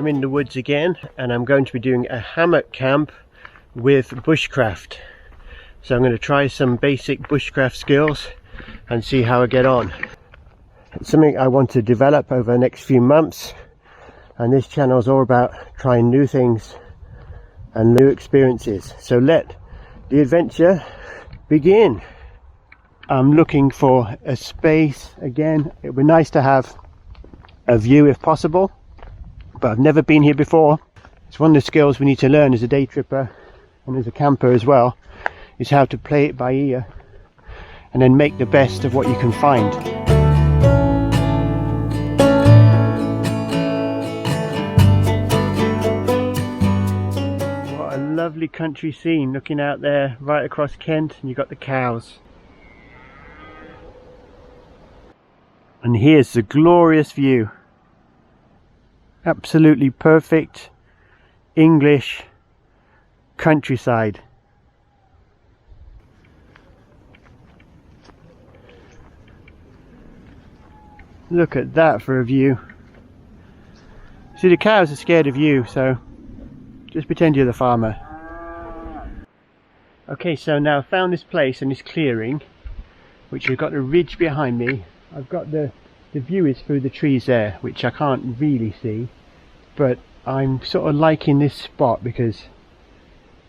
I'm in the woods again, and I'm going to be doing a hammock camp with Bushcraft. So I'm going to try some basic Bushcraft skills and see how I get on. It's something I want to develop over the next few months, and this channel is all about trying new things and new experiences. So let the adventure begin. I'm looking for a space again. It would be nice to have a view if possible, but I've never been here before. It's one of the skills we need to learn as a day tripper and as a camper as well, is how to play it by ear and then make the best of what you can find. What a lovely country scene, looking out there right across Kent, and you've got the cows. And here's the glorious view. Absolutely perfect English countryside. Look at that for a view. See, the cows are scared of you, so just pretend you're the farmer. Okay, so now I've found this place and this clearing, which has got a ridge behind me. I've got the view is through the trees there, which I can't really see, but I'm sort of liking this spot because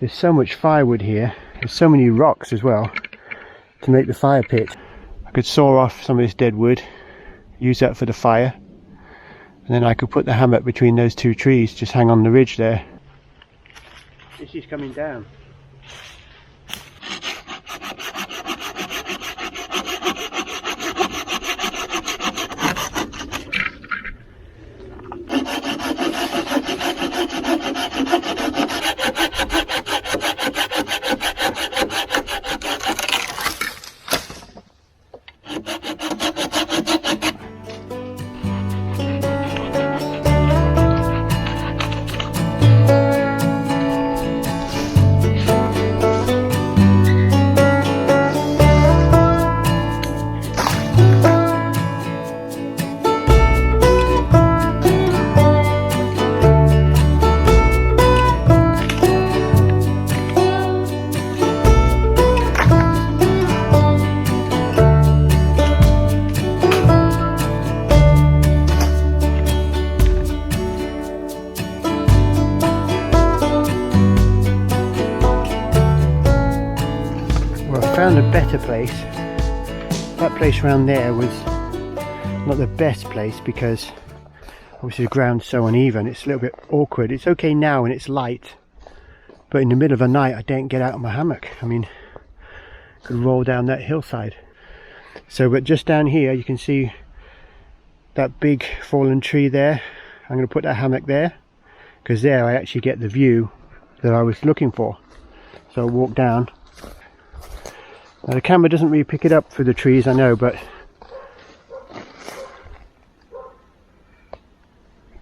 there's so much firewood here. There's so many rocks as well to make the fire pit. I could saw off some of this dead wood, use that for the fire, and then I could put the hammock between those two trees, just hang on the ridge there. This is coming down. Found a better place. That place around there was not the best place because obviously the ground's so uneven, it's a little bit awkward. It's okay now when it's light, but in the middle of the night I don't get out of my hammock. I mean, I could roll down that hillside. So, but just down here you can see that big fallen tree there. I'm going to put that hammock there because there I actually get the view that I was looking for. So I'll walk down. Now the camera doesn't really pick it up through the trees, I know, but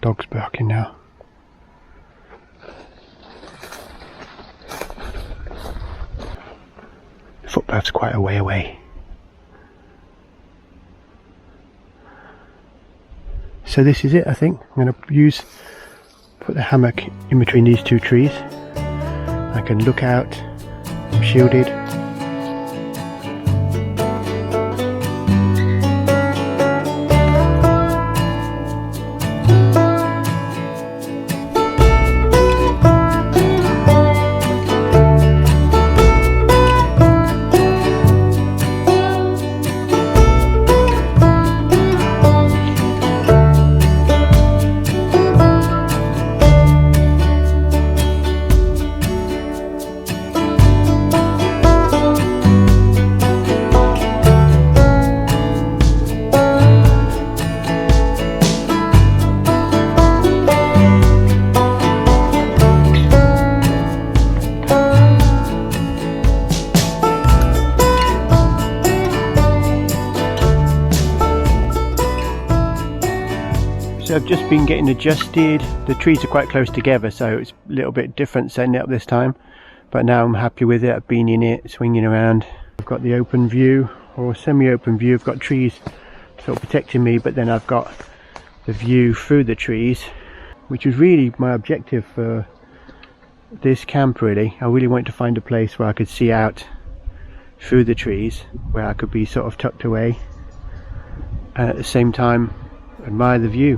dog's barking now. The footpath's quite a way away. So this is it, I think. I'm going to put the hammock in between these two trees. I can look out, I'm shielded. So I've just been getting adjusted. The trees are quite close together, so it's a little bit different setting it up this time, but now I'm happy with it. I've been in it, swinging around. I've got the open view, or semi-open view. I've got trees sort of protecting me, but then I've got the view through the trees. which was really my objective for this camp really. I really wanted to find a place where I could see out through the trees, where I could be sort of tucked away and at the same time admire the view.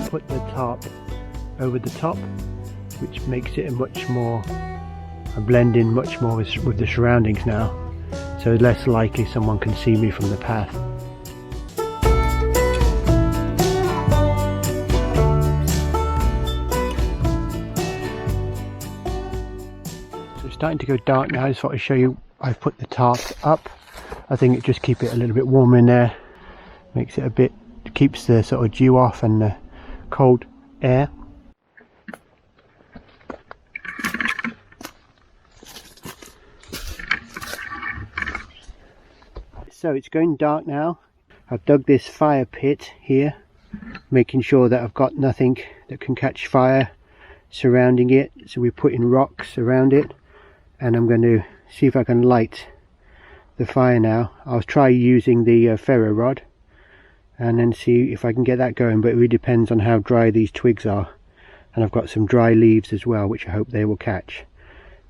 Put the tarp over the top, which makes it a much more blend in much more with the surroundings now, so less likely someone can see me from the path. So it's starting to go dark now. I just thought I'd show you I've put the tarp up. I think it just keeps it a little bit warmer in there, makes it a bit, keeps the sort of dew off and the cold air. So it's going dark now. I've dug this fire pit here, making sure that I've got nothing that can catch fire surrounding it. So we're putting rocks around it, and I'm going to see if I can light the fire now. I'll try using the ferro rod and then see if I can get that going, but it really depends on how dry these twigs are. And I've got some dry leaves as well, which I hope they will catch.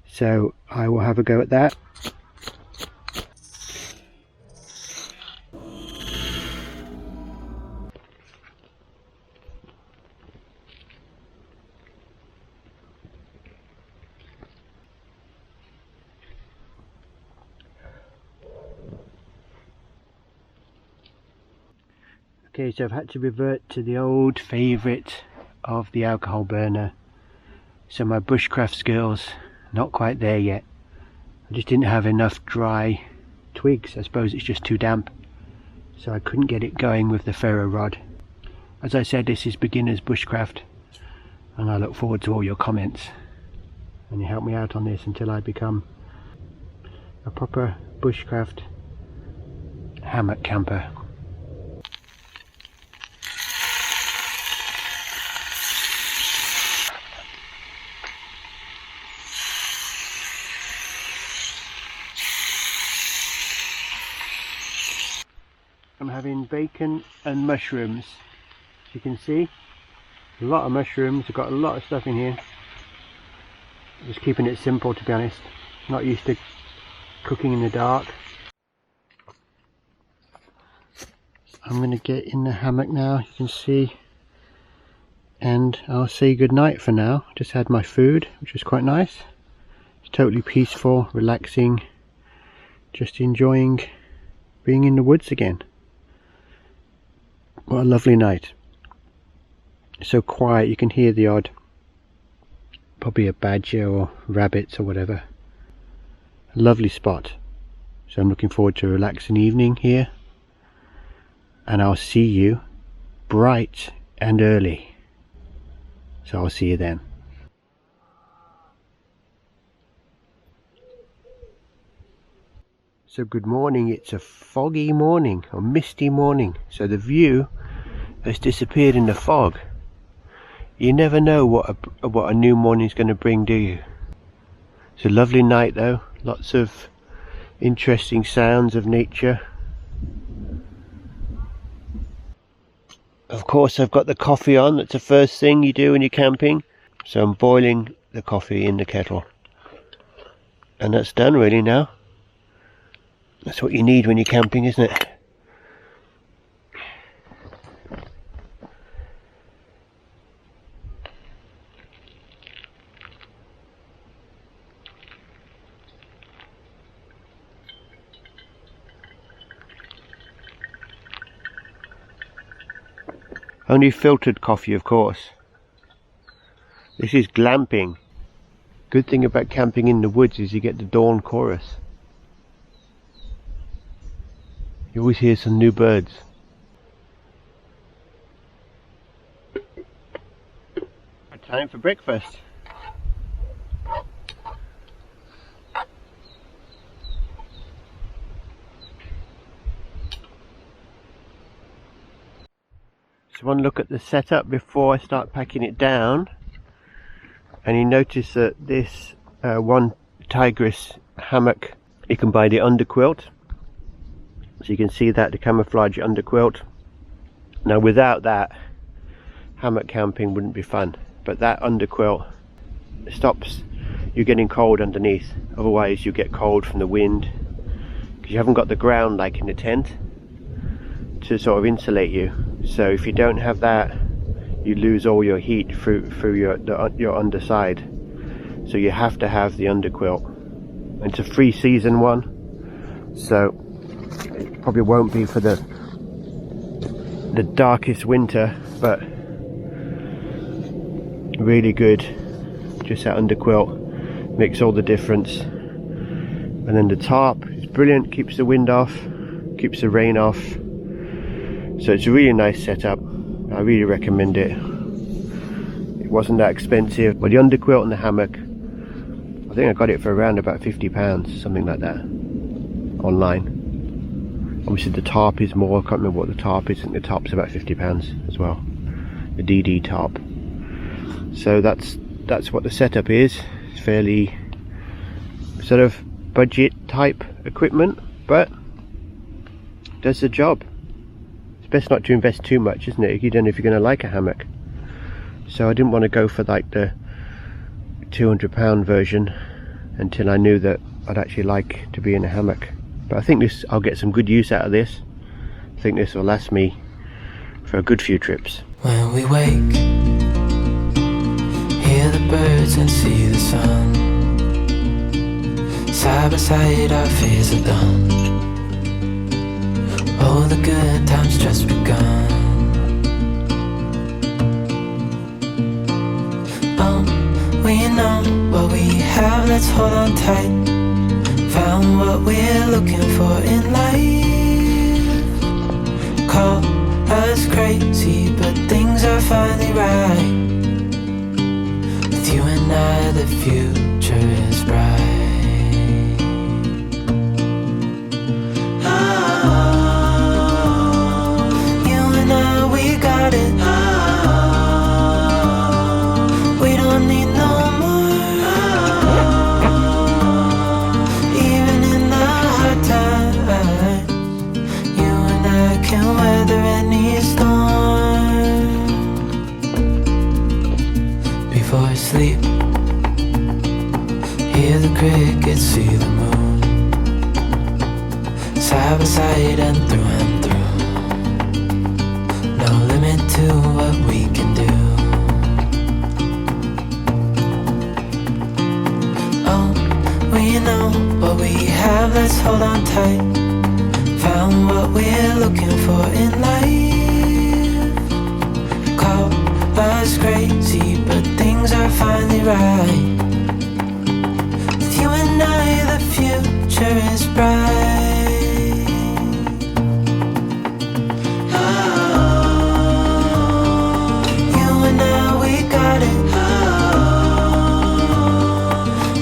So I will have a go at that. Okay, so I've had to revert to the old favourite of the alcohol burner. So my bushcraft skills, not quite there yet. I just didn't have enough dry twigs. I suppose it's just too damp. So I couldn't get it going with the ferro rod. As I said, this is beginner's bushcraft, and I look forward to all your comments. And you help me out on this until I become a proper bushcraft hammock camper. I'm having bacon and mushrooms. As you can see, a lot of mushrooms. I've got a lot of stuff in here. Just keeping it simple, to be honest. Not used to cooking in the dark. I'm going to get in the hammock now, you can see, and I'll say goodnight for now. Just had my food, which was quite nice. It's totally peaceful, relaxing, just enjoying being in the woods again. What a lovely night. It's so quiet, you can hear the odd, probably a badger or rabbits or whatever. A lovely spot. So I'm looking forward to a relaxing evening here, and I'll see you bright and early. So I'll see you then. So good morning. It's a foggy morning, or misty morning, so the view has disappeared in the fog. You never know what a new morning is going to bring, do you? It's a lovely night though, lots of interesting sounds of nature. Of course I've got the coffee on. That's the first thing you do when you're camping. So I'm boiling the coffee in the kettle, and that's done really now. That's what you need when you're camping, isn't it? Only filtered coffee, of course. This is glamping. Good thing about camping in the woods is you get the dawn chorus. You always hear some new birds. Time for breakfast. So one look at the setup before I start packing it down, and you notice that this one Tigress hammock You can buy the underquilt, so you can see that, the camouflage underquilt. Now without that, hammock camping wouldn't be fun, but that underquilt stops you getting cold underneath. Otherwise you get cold from the wind, because you haven't got the ground like in the tent to sort of insulate you. So if you don't have that, you lose all your heat through your underside. So you have to have the underquilt. It's a 3-season one, so it probably won't be for the darkest winter, but really good. Just that underquilt makes all the difference. And then the tarp is brilliant, keeps the wind off, keeps the rain off. So it's a really nice setup. I really recommend it. It wasn't that expensive, but the underquilt and the hammock, I think I got it for around about £50, something like that, online. Obviously the tarp is more, I can't remember what the tarp is. I think the tarp's about £50 as well, the DD tarp. So that's what the setup is. It's fairly sort of budget type equipment, but does the job. It's best not to invest too much, isn't it? You don't know if you're going to like a hammock. So I didn't want to go for like the £200 version until I knew that I'd actually like to be in a hammock. But I think I'll get some good use out of this. I think this will last me for a good few trips. When we wake, hear the birds and see the sun. Side by side our fears are done. Oh, the good times just begun. We know what we have, let's hold on tight. Found what we're looking for in life. Call us crazy, but things are finally right. With you and I, the future is bright. You and I, we got it. We don't need no more. Even in the hard times, you and I can weather any storm. Before I sleep, hear the crickets, see the moon. Side by side and through. No limit to what we can do. We know what we have, let's hold on tight. Found what we're looking for in life. Call us crazy, but things are finally right. With you and I, the future is bright. You and I, we got it.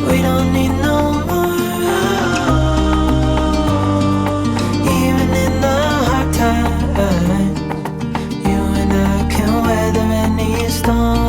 We don't need no more. Even in the hard times, you and I can weather any storm.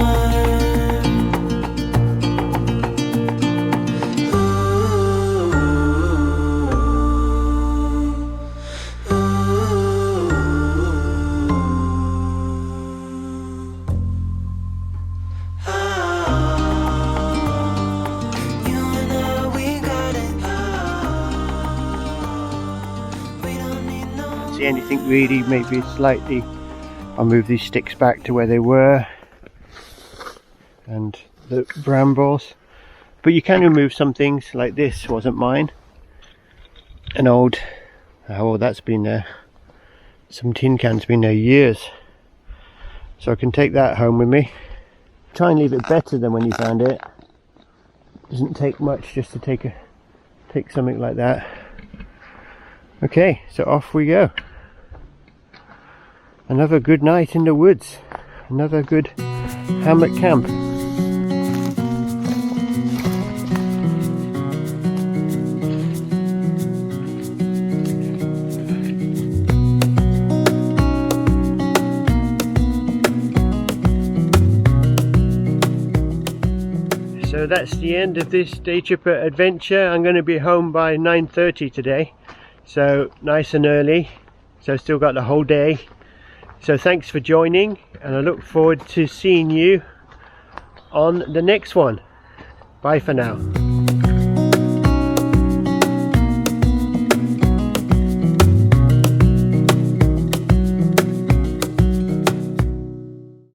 See anything really, maybe slightly. I'll move these sticks back to where they were, and the brambles, but you can remove some things. Like this wasn't mine, an old, how old that's been there, some tin cans been there years, so I can take that home with me. Try and leave it better than when you found it. Doesn't take much just to take something like that. Okay, so off we go. Another good night in the woods. Another good hammock camp. So So that's the end of this day tripper adventure. I'm going to be home by 9:30 today, so nice and early, so still got the whole day. So thanks for joining, and I look forward to seeing you on the next one. Bye for now.